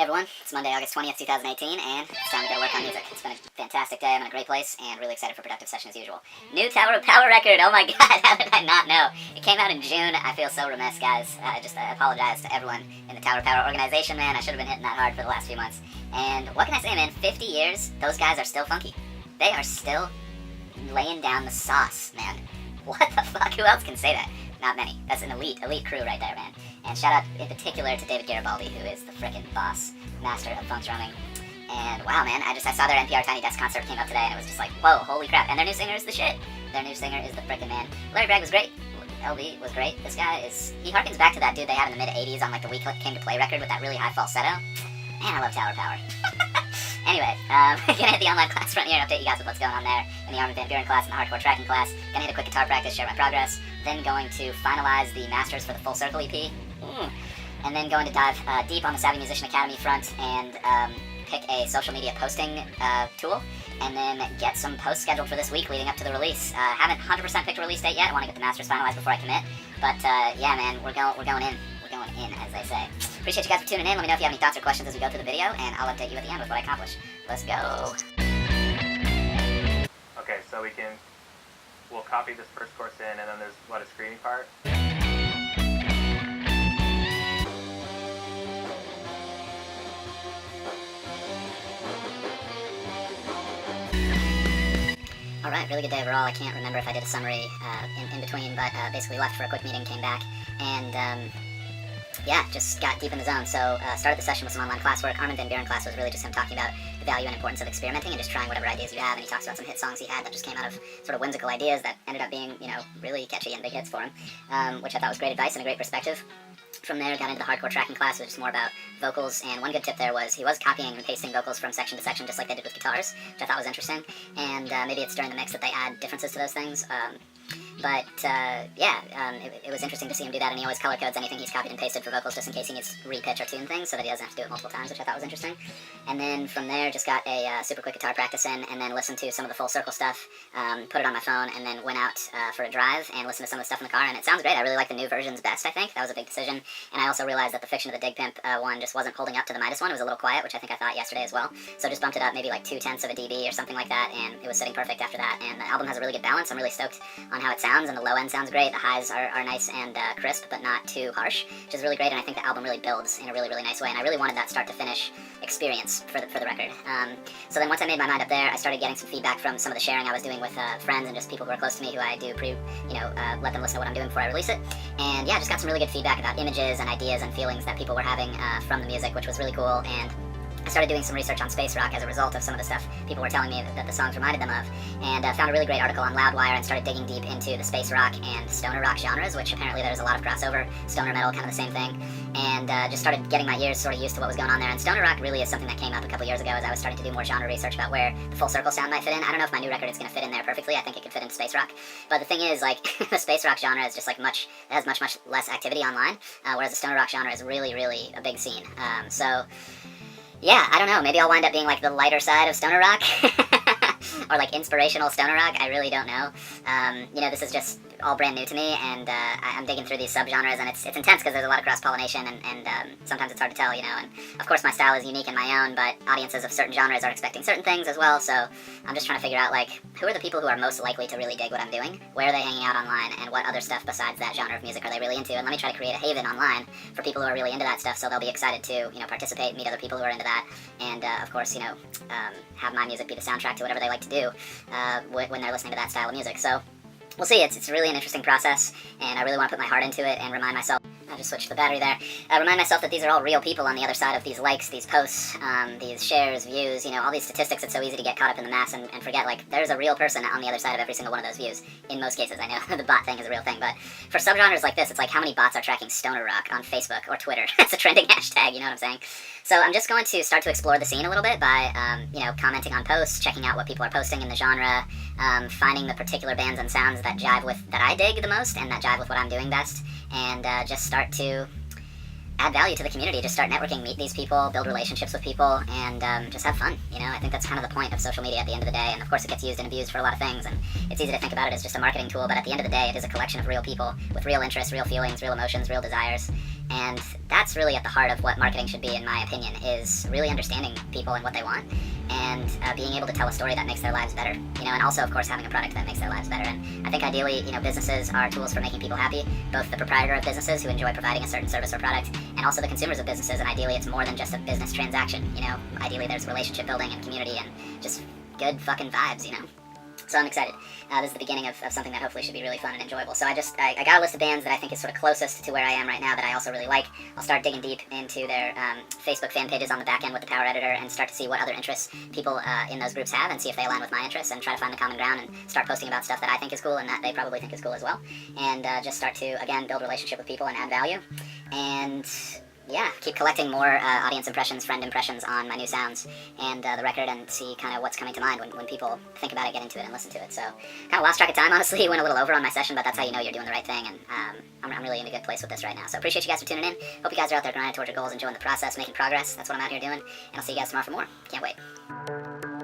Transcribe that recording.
everyone, it's Monday, August 20th, 2018, and it's time to go to work on music. It's been a fantastic day, I'm in a great place, and really excited for productive session as usual. New Tower of Power record, oh my god, how did I not know? It came out in June, I feel so remiss, guys. I apologize to everyone in the Tower of Power organization, man. I should have been hitting that hard for the last few months. And what can I say, man? 50 years, those guys are still funky. They are still laying down the sauce, man. What the fuck? Who else can say that? Not many. That's an elite crew right there, man. And shout out in particular to David Garibaldi, who is the frickin' boss, master of funk drumming. And wow, man, I saw their NPR Tiny Desk concert came up today, and it was just like, whoa, holy crap. And their new singer is the shit. Their new singer is the frickin' man. Larry Gregg was great. LB was great. This guy he harkens back to that dude they had in the mid-'80s on like the We Came to Play record with that really high falsetto. Man, I love Tower Power. Anyway, gonna hit the online class front here and update you guys with what's going on there in the Armin van Buuren class and the hardcore tracking class. Gonna hit a quick guitar practice, share my progress. Then going to finalize the masters for the Full Circle EP. And then going to dive deep on the Savvy Musician Academy front and pick a social media posting tool. And then get some posts scheduled for this week leading up to the release. Haven't 100% picked a release date yet. I want to get the masters finalized before I commit. But yeah, man, we're going in. We're going in, as they say. Appreciate you guys for tuning in. Let me know if you have any thoughts or questions as we go through the video, and I'll update you at the end with what I accomplish. Let's go. Okay, so we'll copy this first course in, and then there's, a screening part? Alright, really good day overall. I can't remember if I did a summary in between, but basically left for a quick meeting, came back, and yeah, just got deep in the zone. So started the session with some online classwork. Armin van Buuren class was really just him talking about the value and importance of experimenting and just trying whatever ideas you have. And he talks about some hit songs he had that just came out of sort of whimsical ideas that ended up being, really catchy and big hits for him, which I thought was great advice and a great perspective. From there, got into the hardcore tracking class, which is more about vocals, and one good tip there was he was copying and pasting vocals from section to section just like they did with guitars, which I thought was interesting, and maybe it's during the mix that they add differences to those things. It was interesting to see him do that, and he always color codes anything he's copied and pasted for vocals just in case he needs to repitch or tune things so that he doesn't have to do it multiple times, which I thought was interesting. And then from there, just got a super quick guitar practice in, and then listened to some of the Full Circle stuff, put it on my phone, and then went out for a drive and listened to some of the stuff in the car, and it sounds great. I really like the new versions best, I think. That was a big decision. And I also realized that the Fiction of the Dig Pimp one just wasn't holding up to the Midas one. It was a little quiet, which I think I thought yesterday as well. So just bumped it up maybe like 0.2 of a dB or something like that, and it was sitting perfect after that. And the album has a really good balance. I'm really stoked on how it sounds, and the low end sounds great. The highs are nice and crisp, but not too harsh, which is really great, and I think the album really builds in a really, really nice way, and I really wanted that start-to-finish experience for the record. So then once I made my mind up there, I started getting some feedback from some of the sharing I was doing with friends and just people who are close to me who I do let them listen to what I'm doing before I release it. And yeah, just got some really good feedback about images and ideas and feelings that people were having from the music, which was really cool. And I started doing some research on space rock as a result of some of the stuff people were telling me that the songs reminded them of, and found a really great article on Loudwire and started digging deep into the space rock and stoner rock genres, which apparently there's a lot of crossover. Stoner metal, kind of the same thing, and just started getting my ears sort of used to what was going on there. And stoner rock really is something that came up a couple years ago as I was starting to do more genre research about where the Full Circle sound might fit in. I don't know if my new record is going to fit in there perfectly. I think it could fit into space rock, but the thing is, like, the space rock genre is just like it has much less activity online, whereas the stoner rock genre is really, really a big scene. Yeah, I don't know, maybe I'll wind up being like the lighter side of stoner rock, or like inspirational stoner rock, I really don't know. This is just all brand new to me, and I'm digging through these subgenres, and it's intense because there's a lot of cross-pollination, and sometimes it's hard to tell, and of course my style is unique in my own, but audiences of certain genres are expecting certain things as well, so I'm just trying to figure out, like, who are the people who are most likely to really dig what I'm doing, where are they hanging out online, and what other stuff besides that genre of music are they really into, and let me try to create a haven online for people who are really into that stuff, so they'll be excited to, participate, meet other people who are into that, and of course, have my music be the soundtrack to whatever they like to do when they're listening to that style of music. So we'll see. It's really an interesting process, and I really want to put my heart into it and remind myself. I just switched the battery there. Remind myself that these are all real people on the other side of these likes, these posts, these shares, views, all these statistics. It's so easy to get caught up in the mass and forget, like, there's a real person on the other side of every single one of those views. In most cases, I know the bot thing is a real thing, but for subgenres like this, it's like how many bots are tracking stoner rock on Facebook or Twitter? It's a trending hashtag, you know what I'm saying? So I'm just going to start to explore the scene a little bit by, commenting on posts, checking out what people are posting in the genre, finding the particular bands and sounds that I dig the most and that jive with what I'm doing best, and just start to add value to the community, just start networking, meet these people, build relationships with people, and just have fun. I think that's kind of the point of social media at the end of the day, and of course it gets used and abused for a lot of things, and it's easy to think about it as just a marketing tool, but at the end of the day, it is a collection of real people with real interests, real feelings, real emotions, real desires, And that's really at the heart of what marketing should be, in my opinion, is really understanding people and what they want, and being able to tell a story that makes their lives better, and also, of course, having a product that makes their lives better. And I think ideally, businesses are tools for making people happy, both the proprietor of businesses who enjoy providing a certain service or product, and also the consumers of businesses, and ideally it's more than just a business transaction, ideally there's relationship building and community and just good fucking vibes, So I'm excited. This is the beginning of something that hopefully should be really fun and enjoyable. So I got a list of bands that I think is sort of closest to where I am right now that I also really like. I'll start digging deep into their Facebook fan pages on the back end with the Power Editor and start to see what other interests people in those groups have and see if they align with my interests and try to find the common ground and start posting about stuff that I think is cool and that they probably think is cool as well. And just start to, again, build a relationship with people and add value. And yeah, keep collecting more audience impressions, friend impressions on my new sounds and the record, and see kind of what's coming to mind when people think about it, get into it, and listen to it. So kind of lost track of time, honestly. Went a little over on my session, but that's how you know you're doing the right thing, and I'm really in a good place with this right now. So appreciate you guys for tuning in. Hope you guys are out there grinding towards your goals, enjoying the process, making progress. That's what I'm out here doing, and I'll see you guys tomorrow for more. Can't wait.